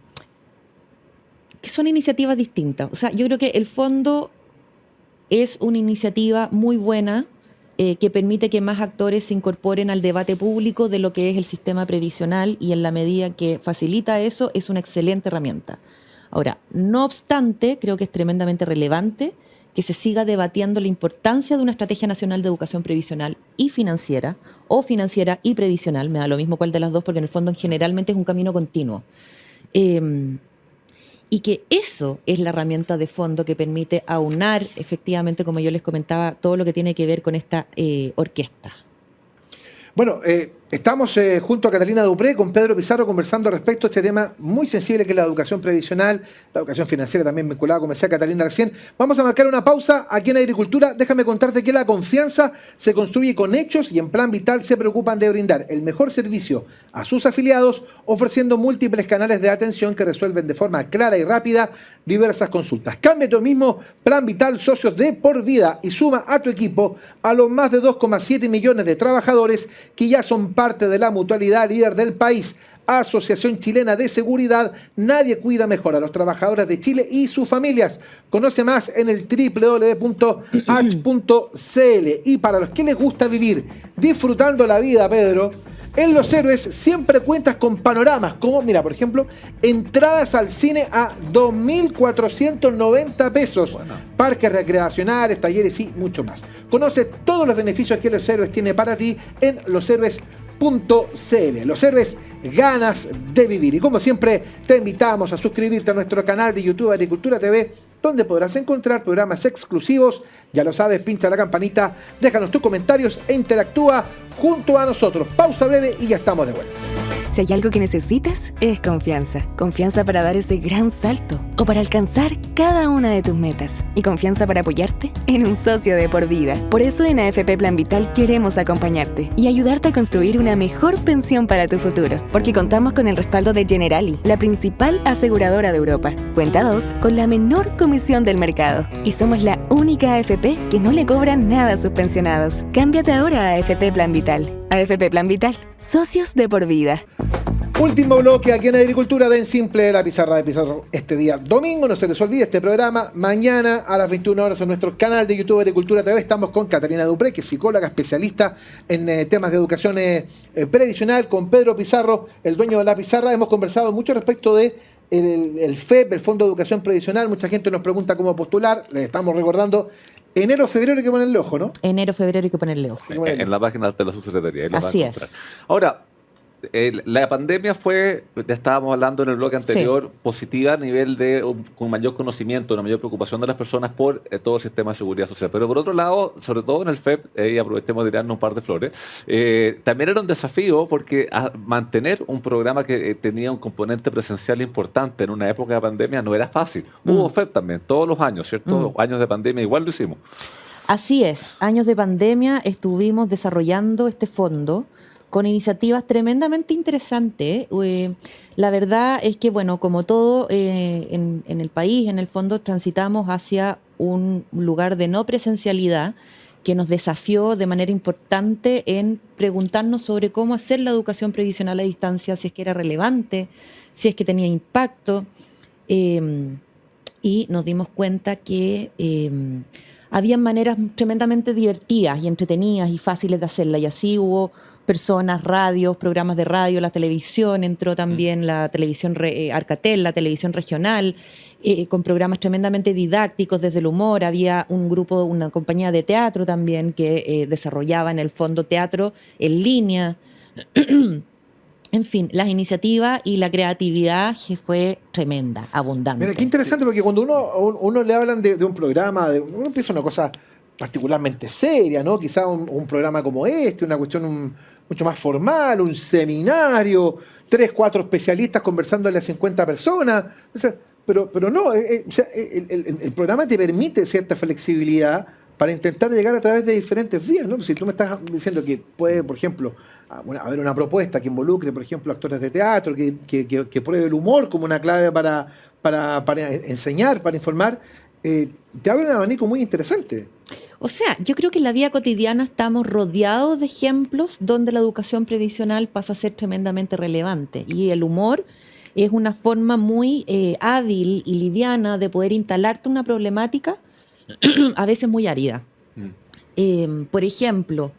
son iniciativas distintas. O sea, yo creo que el fondo es una iniciativa muy buena, que permite que más actores se incorporen al debate público de lo que es el sistema previsional y en la medida que facilita eso es una excelente herramienta. Ahora, no obstante, creo que es tremendamente relevante que se siga debatiendo la importancia de una estrategia nacional de educación previsional y financiera, o financiera y previsional, me da lo mismo cuál de las dos, porque en el fondo generalmente es un camino continuo. Y que eso es la herramienta de fondo que permite aunar, efectivamente, como yo les comentaba, todo lo que tiene que ver con esta orquesta. Bueno, estamos junto a Catalina Dupré con Pedro Pizarro conversando respecto a este tema muy sensible que es la educación previsional, la educación financiera también vinculada, como decía Catalina recién. Vamos a marcar una pausa aquí en Agricultura. Déjame contarte que la confianza se construye con hechos y en Plan Vital se preocupan de brindar el mejor servicio a sus afiliados, ofreciendo múltiples canales de atención que resuelven de forma clara y rápida diversas consultas. Cambia tú mismo Plan Vital Socios de por vida y suma a tu equipo a los más de 2,7 millones de trabajadores que ya son parte de la mutualidad líder del país. Asociación Chilena de Seguridad, nadie cuida mejor a los trabajadores de Chile y sus familias. Conoce más en el www.h.cl. Y para los que les gusta vivir disfrutando la vida, Pedro, en Los Héroes siempre cuentas con panoramas como, mira, por ejemplo, entradas al cine a 2.490 pesos, bueno, parques recreacionales, talleres y mucho más. Conoce todos los beneficios que Los Héroes tiene para ti en loshéroes.cl. Los Héroes, ganas de vivir. Y como siempre, te invitamos a suscribirte a nuestro canal de YouTube Agricultura TV, donde podrás encontrar programas exclusivos. Ya lo sabes, pincha la campanita, déjanos tus comentarios e interactúa junto a nosotros. Pausa breve y ya estamos de vuelta. Si hay algo que necesitas, es confianza. Confianza para dar ese gran salto o para alcanzar cada una de tus metas. Y confianza para apoyarte en un socio de por vida. Por eso en AFP Plan Vital queremos acompañarte y ayudarte a construir una mejor pensión para tu futuro. Porque contamos con el respaldo de Generali, la principal aseguradora de Europa. Cuenta 2 con la menor comisión del mercado. Y somos la única AFP que no le cobra nada a sus pensionados. Cámbiate ahora a AFP Plan Vital. AFP Plan Vital. Socios de por vida. Último bloque aquí en Agricultura de En Simple, la pizarra de Pizarro este día domingo. No se les olvide este programa. Mañana a las 21 horas en nuestro canal de YouTube Agricultura TV estamos con Catalina Dupré, que es psicóloga especialista en temas de educación previsional, con Pedro Pizarro, el dueño de la pizarra. Hemos conversado mucho respecto de el FEP, el Fondo de Educación Previsional. Mucha gente nos pregunta cómo postular. Les estamos recordando. Enero, febrero hay que ponerle ojo, ¿no? Enero, febrero hay que ponerle ojo. En la página de la subsecretaría. Así es. Ahora, la pandemia fue, ya estábamos hablando en el bloque anterior, sí, positiva a nivel de un mayor conocimiento, una mayor preocupación de las personas por todo el sistema de seguridad social. Pero por otro lado, sobre todo en el FEP, y aprovechemos de tirarnos un par de flores, también era un desafío porque mantener un programa que tenía un componente presencial importante en una época de pandemia no era fácil. Hubo FEP también, todos los años, ¿cierto? Los años de pandemia igual lo hicimos. Así es, años de pandemia estuvimos desarrollando este fondo con iniciativas tremendamente interesantes. La verdad es que, bueno, como todo en el país, en el fondo, transitamos hacia un lugar de no presencialidad que nos desafió de manera importante en preguntarnos sobre cómo hacer la educación previsional a distancia, si es que era relevante, si es que tenía impacto. Y nos dimos cuenta que habían maneras tremendamente divertidas y entretenidas y fáciles de hacerla. Y así hubo personas, radios, programas de radio, la televisión, entró también la televisión Arcatel, la televisión regional, con programas tremendamente didácticos desde el humor. Había un grupo, una compañía de teatro también que desarrollaba en el fondo teatro en línea. En fin, las iniciativas y la creatividad fue tremenda, abundante. Mira, qué interesante, porque cuando uno le hablan de un programa, uno empieza una cosa particularmente seria, ¿no? Quizá un programa como este, una cuestión mucho más formal, un seminario, 3, 4 especialistas conversándole a 50 personas. O sea, pero no, el programa te permite cierta flexibilidad para intentar llegar a través de diferentes vías, ¿no? Si tú me estás diciendo que puede, por ejemplo, haber una propuesta que involucre, por ejemplo, actores de teatro, que pruebe el humor como una clave para enseñar, para informar, te abre un abanico muy interesante. O sea, yo creo que en la vida cotidiana estamos rodeados de ejemplos donde la educación previsional pasa a ser tremendamente relevante. Y el humor es una forma muy hábil y liviana de poder instalarte una problemática a veces muy árida. Por ejemplo,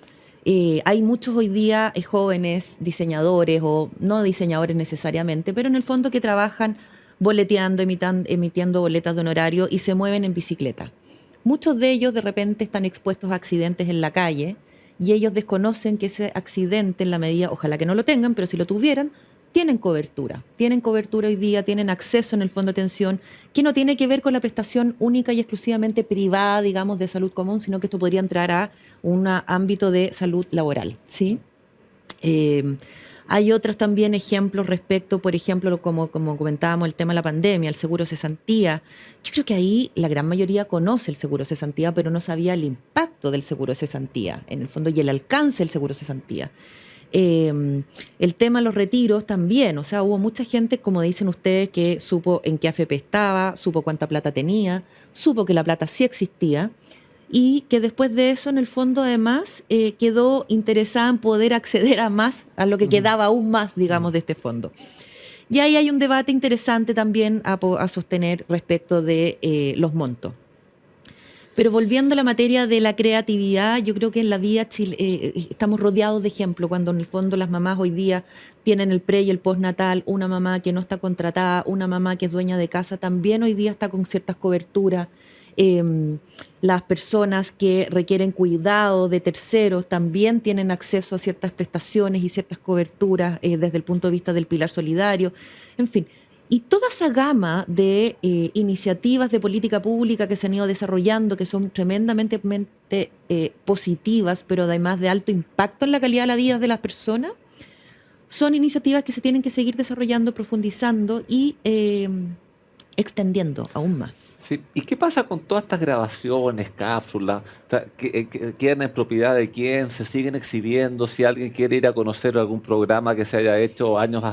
hay muchos hoy día jóvenes diseñadores, o no diseñadores necesariamente, pero en el fondo que trabajan boleteando, emitiendo boletas de honorario y se mueven en bicicleta. Muchos de ellos de repente están expuestos a accidentes en la calle y ellos desconocen que ese accidente, en la medida, ojalá que no lo tengan, pero si lo tuvieran, tienen cobertura hoy día, tienen acceso en el fondo de atención, que no tiene que ver con la prestación única y exclusivamente privada, digamos, de salud común, sino que esto podría entrar a un ámbito de salud laboral, ¿sí? Hay otros también ejemplos respecto, por ejemplo, como comentábamos, el tema de la pandemia, el seguro cesantía. Yo creo que ahí la gran mayoría conoce el seguro cesantía, pero no sabía el impacto del seguro cesantía, en el fondo, y el alcance del seguro cesantía. El tema de los retiros también, o sea, hubo mucha gente, como dicen ustedes, que supo en qué AFP estaba, supo cuánta plata tenía, supo que la plata sí existía y que después de eso, en el fondo, además, quedó interesada en poder acceder a más, a lo que quedaba aún más, digamos, de este fondo. Y ahí hay un debate interesante también a sostener respecto de los montos. Pero volviendo a la materia de la creatividad, yo creo que en la vida estamos rodeados de ejemplos, cuando en el fondo las mamás hoy día tienen el pre y el postnatal, una mamá que no está contratada, una mamá que es dueña de casa, también hoy día está con ciertas coberturas. Las personas que requieren cuidado de terceros también tienen acceso a ciertas prestaciones y ciertas coberturas desde el punto de vista del pilar solidario. En fin. Y toda esa gama de iniciativas de política pública que se han ido desarrollando, que son tremendamente positivas, pero además de alto impacto en la calidad de la vida de las personas, son iniciativas que se tienen que seguir desarrollando, profundizando y extendiendo aún más. Sí. ¿Y qué pasa con todas estas grabaciones, cápsulas? O sea, ¿quedan en propiedad de quién? ¿Se siguen exhibiendo? Si alguien quiere ir a conocer algún programa que se haya hecho años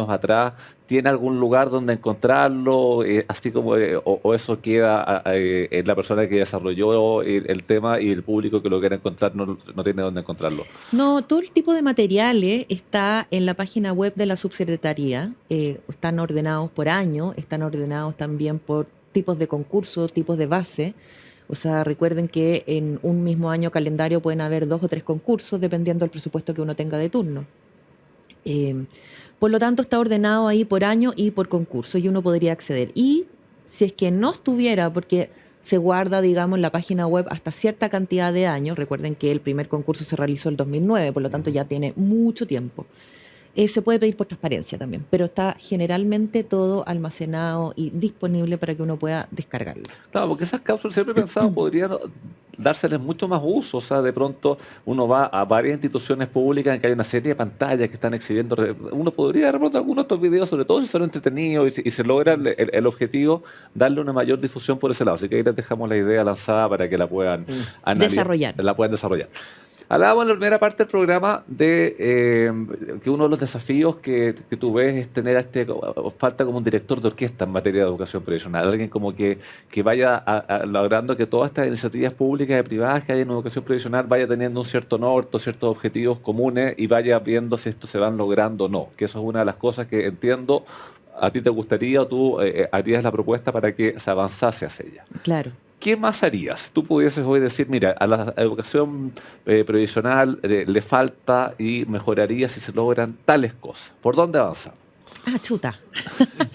atrás, ¿tiene algún lugar donde encontrarlo? Así como, o eso queda en la persona que desarrolló el tema y el público que lo quiera encontrar no tiene dónde encontrarlo. No, todo el tipo de materiales está en la página web de la subsecretaría. Están ordenados por año, están ordenados también por tipos de concursos, tipos de base. O sea, recuerden que en un mismo año calendario pueden haber 2 o 3 concursos, dependiendo del presupuesto que uno tenga de turno. Por lo tanto, está ordenado ahí por año y por concurso, y uno podría acceder. Y si es que no estuviera, porque se guarda, digamos, en la página web hasta cierta cantidad de años, recuerden que el primer concurso se realizó en el 2009, por lo tanto ya tiene mucho tiempo. Se puede pedir por transparencia también, pero está generalmente todo almacenado y disponible para que uno pueda descargarlo. Claro, porque esas cápsulas siempre he pensado podrían dárseles mucho más uso. O sea, de pronto uno va a varias instituciones públicas en que hay una serie de pantallas que están exhibiendo. Uno podría, de pronto, algunos de estos videos, sobre todo si son entretenidos y se logra el objetivo, darle una mayor difusión por ese lado. Así que ahí les dejamos la idea lanzada para que la puedan desarrollar. La puedan desarrollar. Hablábamos en la primera parte del programa de que uno de los desafíos que tú ves es tener falta como un director de orquesta en materia de educación previsional, alguien como que vaya logrando que todas estas iniciativas públicas y privadas que hay en educación previsional vaya teniendo un cierto norte, ciertos objetivos comunes y vaya viendo si esto se van logrando o no, que eso es una de las cosas que entiendo a ti te gustaría o tú harías la propuesta para que se avanzase hacia ella. Claro. ¿Qué más harías? Tú pudieses hoy decir, mira, a la educación previsional le falta y mejoraría si se logran tales cosas. ¿Por dónde avanzamos? Ah, chuta.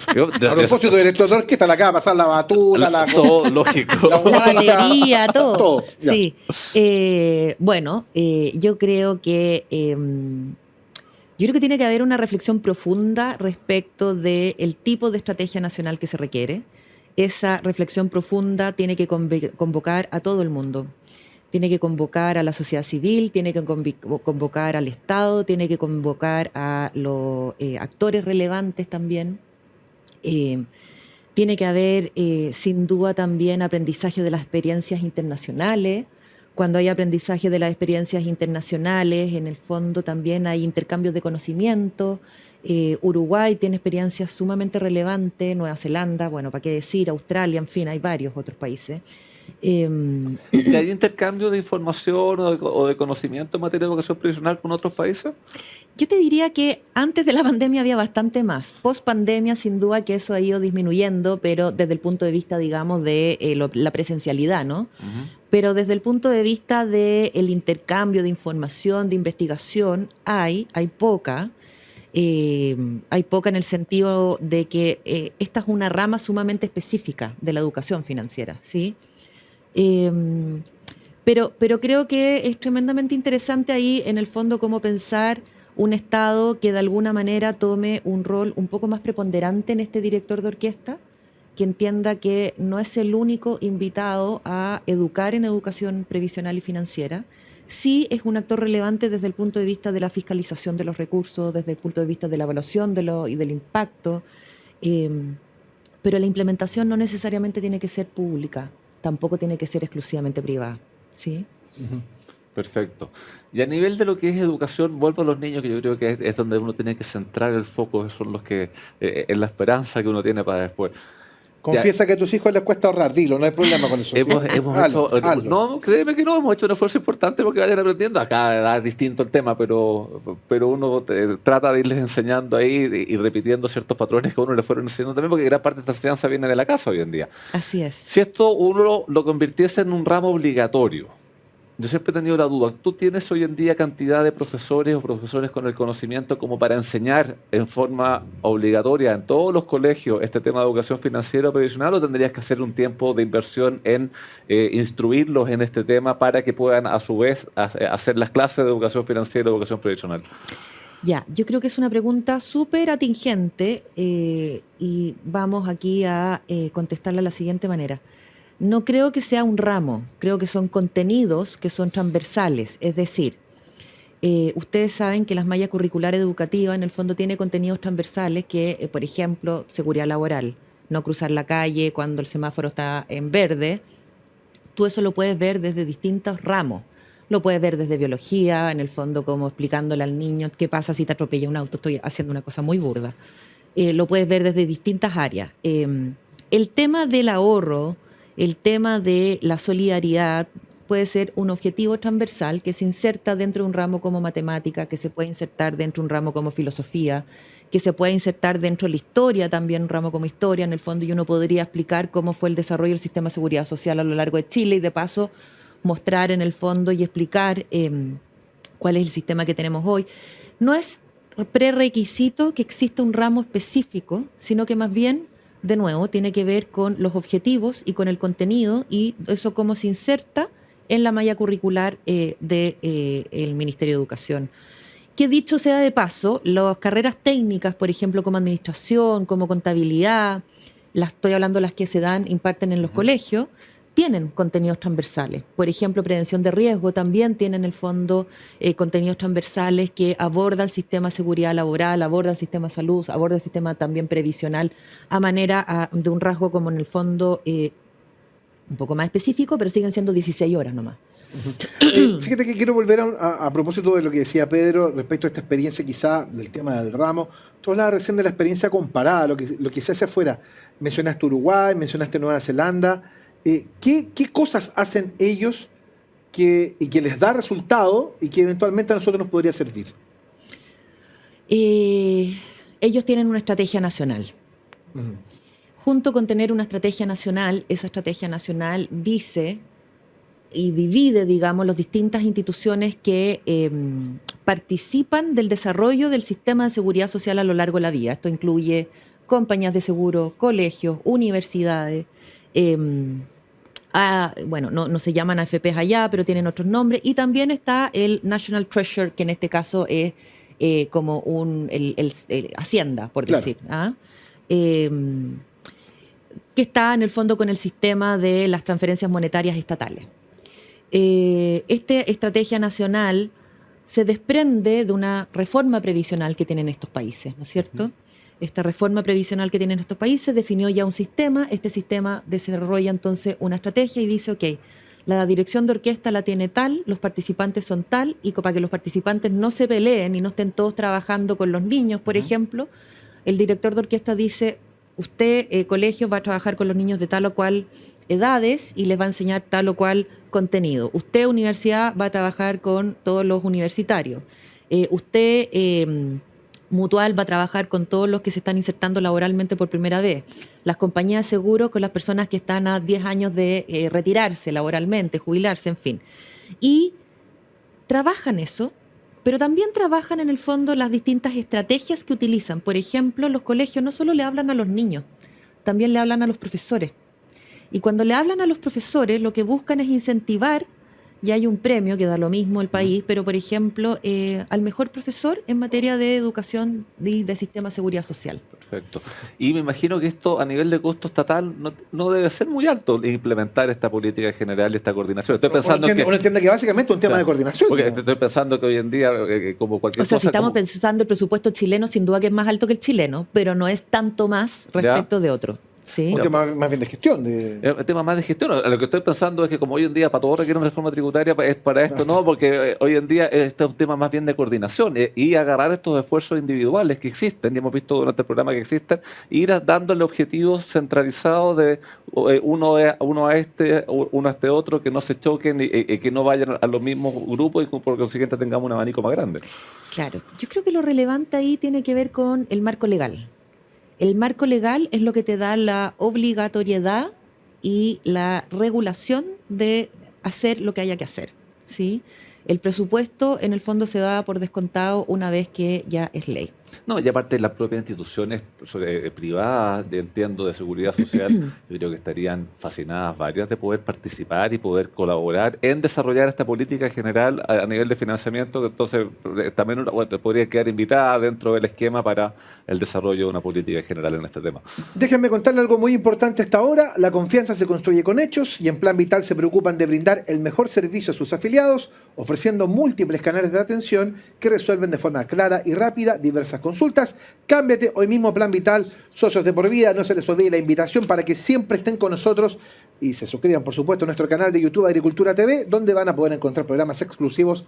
A propósito del director de orquesta, la acaba de pasar la batuta, todo lógico. La batería, todo. Ya. Sí. Bueno, yo creo que tiene que haber una reflexión profunda respecto del tipo de estrategia nacional que se requiere. Esa reflexión profunda tiene que convocar a todo el mundo. Tiene que convocar a la sociedad civil, tiene que convocar al Estado, tiene que convocar a los actores relevantes también. Tiene que haber, sin duda, también aprendizaje de las experiencias internacionales. Cuando hay aprendizaje de las experiencias internacionales, en el fondo también hay intercambios de conocimiento. Uruguay tiene experiencias sumamente relevantes, Nueva Zelanda, bueno, para qué decir, Australia, en fin, hay varios otros países. ¿Y hay intercambio de información o de conocimiento en materia de educación previsional con otros países? Yo te diría que antes de la pandemia había bastante más. Post pandemia, sin duda que eso ha ido disminuyendo, pero desde el punto de vista, digamos, de la presencialidad, ¿no? Uh-huh. Pero desde el punto de vista del intercambio de información, de investigación, hay poca. Hay poca en el sentido de que esta es una rama sumamente específica de la educación financiera, ¿sí? Pero creo que es tremendamente interesante ahí, en el fondo, cómo pensar un Estado que de alguna manera tome un rol un poco más preponderante en este director de orquesta, que entienda que no es el único invitado a educar en educación previsional y financiera. Sí es un actor relevante desde el punto de vista de la fiscalización de los recursos, desde el punto de vista de la evaluación y del impacto, pero la implementación no necesariamente tiene que ser pública, tampoco tiene que ser exclusivamente privada, ¿sí? Perfecto. Y a nivel de lo que es educación, vuelvo a los niños, que yo creo que es donde uno tiene que centrar el foco, son los que es la esperanza que uno tiene para después. Confiesa que a tus hijos les cuesta ahorrar, dilo, no hay problema con eso. Hemos Hazlo. no, créeme que no, hemos hecho un esfuerzo importante porque vayan aprendiendo. A cada edad es distinto el tema, pero uno trata de irles enseñando ahí y repitiendo ciertos patrones que a uno le fueron enseñando también, porque gran parte de esta enseñanza viene de la casa hoy en día. Así es. Si esto uno lo convirtiese en un ramo obligatorio, yo siempre he tenido la duda, ¿tú tienes hoy en día cantidad de profesores o profesores con el conocimiento como para enseñar en forma obligatoria en todos los colegios este tema de educación financiera o previsional, o tendrías que hacer un tiempo de inversión en instruirlos en este tema para que puedan a su vez hacer las clases de educación financiera o educación previsional? Ya, yo creo que es una pregunta súper atingente y vamos aquí a contestarla de la siguiente manera. No creo que sea un ramo, creo que son contenidos que son transversales, es decir, ustedes saben que las mallas curriculares educativas en el fondo tiene contenidos transversales que, por ejemplo, seguridad laboral, no cruzar la calle cuando el semáforo está en verde. Tú eso lo puedes ver desde distintos ramos. Lo puedes ver desde biología, en el fondo como explicándole al niño qué pasa si te atropella un auto. Estoy haciendo una cosa muy burda. Lo puedes ver desde distintas áreas. El tema del ahorro, el tema de la solidaridad puede ser un objetivo transversal que se inserta dentro de un ramo como matemática, que se puede insertar dentro de un ramo como filosofía, que se puede insertar dentro de la historia también, un ramo como historia, en el fondo, y uno podría explicar cómo fue el desarrollo del sistema de seguridad social a lo largo de Chile y de paso mostrar en el fondo y explicar cuál es el sistema que tenemos hoy. No es prerequisito que exista un ramo específico, sino que más bien, de nuevo, tiene que ver con los objetivos y con el contenido y eso cómo se inserta en la malla curricular del Ministerio de Educación. Que dicho sea de paso, las carreras técnicas, por ejemplo, como administración, como contabilidad, estoy hablando de las que se imparten en los colegios, tienen contenidos transversales. Por ejemplo, prevención de riesgo también tiene en el fondo contenidos transversales que aborda el sistema de seguridad laboral, aborda el sistema de salud, aborda el sistema también previsional a manera de un rasgo como en el fondo un poco más específico, pero siguen siendo 16 horas nomás. Fíjate que quiero volver a propósito de lo que decía Pedro respecto a esta experiencia quizá del tema del ramo. Tú hablabas recién de la experiencia comparada, lo que se hace afuera. Mencionaste Uruguay, mencionaste Nueva Zelanda. ¿Qué cosas hacen ellos y que les da resultado y que eventualmente a nosotros nos podría servir? Ellos tienen una estrategia nacional. Junto con tener una estrategia nacional, esa estrategia nacional dice y divide, digamos, las distintas instituciones que participan del desarrollo del sistema de seguridad social a lo largo de la vida. Esto incluye compañías de seguro, colegios, universidades. Bueno, no se llaman AFPs allá, pero tienen otros nombres. Y también está el National Treasury, que en este caso es como el Hacienda, por Claro. decir. Que está en el fondo con el sistema de las transferencias monetarias estatales. Esta estrategia nacional se desprende de una reforma previsional que tienen estos países, ¿no es cierto? Esta reforma previsional que tienen estos países definió ya un sistema, este sistema desarrolla entonces una estrategia y dice, ok, la dirección de orquesta la tiene tal, los participantes son tal, y para que los participantes no se peleen y no estén todos trabajando con los niños, por ejemplo, el director de orquesta dice, usted, colegio, va a trabajar con los niños de tal o cual edades y les va a enseñar tal o cual contenido. Usted, universidad, va a trabajar con todos los universitarios. Usted, mutual, va a trabajar con todos los que se están insertando laboralmente por primera vez. Las compañías de seguro con las personas que están a 10 años de retirarse laboralmente, jubilarse, en fin. Y trabajan eso Pero también trabajan en el fondo las distintas estrategias que utilizan. Por ejemplo, los colegios no solo le hablan a los niños, también le hablan a los profesores. Y cuando le hablan a los profesores, lo que buscan es incentivar, y hay un premio que da lo mismo el país, pero por ejemplo, al mejor profesor en materia de educación y de sistema de seguridad social. Perfecto. Y me imagino que esto a nivel de costo estatal no debe ser muy alto implementar esta política general y esta coordinación. Estoy pensando uno entiende que básicamente es un tema de coordinación. Porque ¿no? Estoy pensando que hoy en día, como cualquier cosa... O sea, si estamos pensando el presupuesto chileno, sin duda que es más alto que el chileno, pero no es tanto más respecto de otro. Sí. Un tema más bien de gestión. Un tema más de gestión. Lo que estoy pensando es que como hoy en día para todo requiere una reforma tributaria, es para esto no, porque hoy en día este es un tema más bien de coordinación y agarrar estos esfuerzos individuales que existen, y hemos visto durante el programa que existen, e ir dándole objetivos centralizados de uno a este otro, que no se choquen y que no vayan a los mismos grupos y por consiguiente tengamos un abanico más grande. Claro. Yo creo que lo relevante ahí tiene que ver con el marco legal. El marco legal es lo que te da la obligatoriedad y la regulación de hacer lo que haya que hacer, ¿sí? El presupuesto, en el fondo, se da por descontado una vez que ya es ley. No, y aparte las propias instituciones privadas, entiendo, de seguridad social, yo creo que estarían fascinadas varias de poder participar y poder colaborar en desarrollar esta política general a nivel de financiamiento, que entonces también podría quedar invitada dentro del esquema para el desarrollo de una política general en este tema. Déjenme contarle algo muy importante hasta ahora. La confianza se construye con hechos y en Plan Vital se preocupan de brindar el mejor servicio a sus afiliados, ofreciendo múltiples canales de atención que resuelven de forma clara y rápida diversas consultas. Cámbiate hoy mismo a Plan Vital, socios de por vida. No se les olvide la invitación para que siempre estén con nosotros y se suscriban, por supuesto, a nuestro canal de YouTube Agricultura TV, donde van a poder encontrar programas exclusivos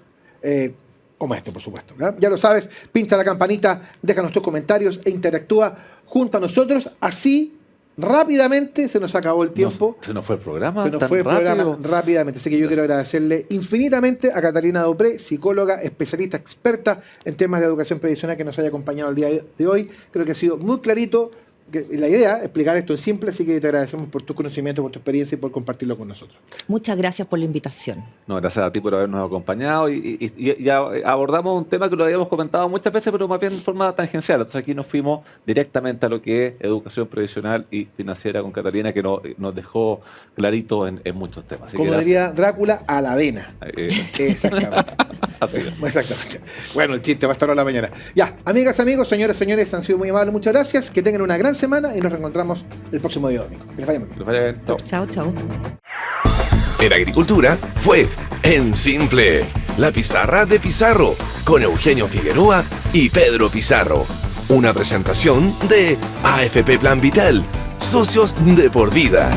como este, por supuesto. Ya lo sabes, pincha la campanita, déjanos tus comentarios e interactúa junto a nosotros. Así, rápidamente se nos acabó el tiempo. Se nos fue el programa. Se nos fue el programa rápidamente. Así que yo quiero agradecerle infinitamente a Catalina Dupré, psicóloga, especialista, experta en temas de educación previsional, que nos haya acompañado el día de hoy. Creo que ha sido muy clarito la idea, explicar esto en simple, así que te agradecemos por tu conocimiento, por tu experiencia y por compartirlo con nosotros. Muchas gracias por la invitación. No, gracias a ti por habernos acompañado y ya abordamos un tema que lo habíamos comentado muchas veces, pero más bien de forma tangencial. Entonces aquí nos fuimos directamente a lo que es educación previsional y financiera con Catalina, que nos dejó clarito en muchos temas. Así como diría Drácula, a la avena. Exactamente. Así es. Exactamente. Bueno, el chiste va a estar a la mañana. Ya, amigas, amigos, señoras, señores, han sido muy amables. Muchas gracias. Que tengan una gran semana y nos reencontramos el próximo día domingo. Que les vaya muy bien. Que les vaya bien. Chao, chao. En Agricultura fue En Simple, la pizarra de Pizarro, con Eugenio Figueroa y Pedro Pizarro. Una presentación de AFP Plan Vital, socios de por vida.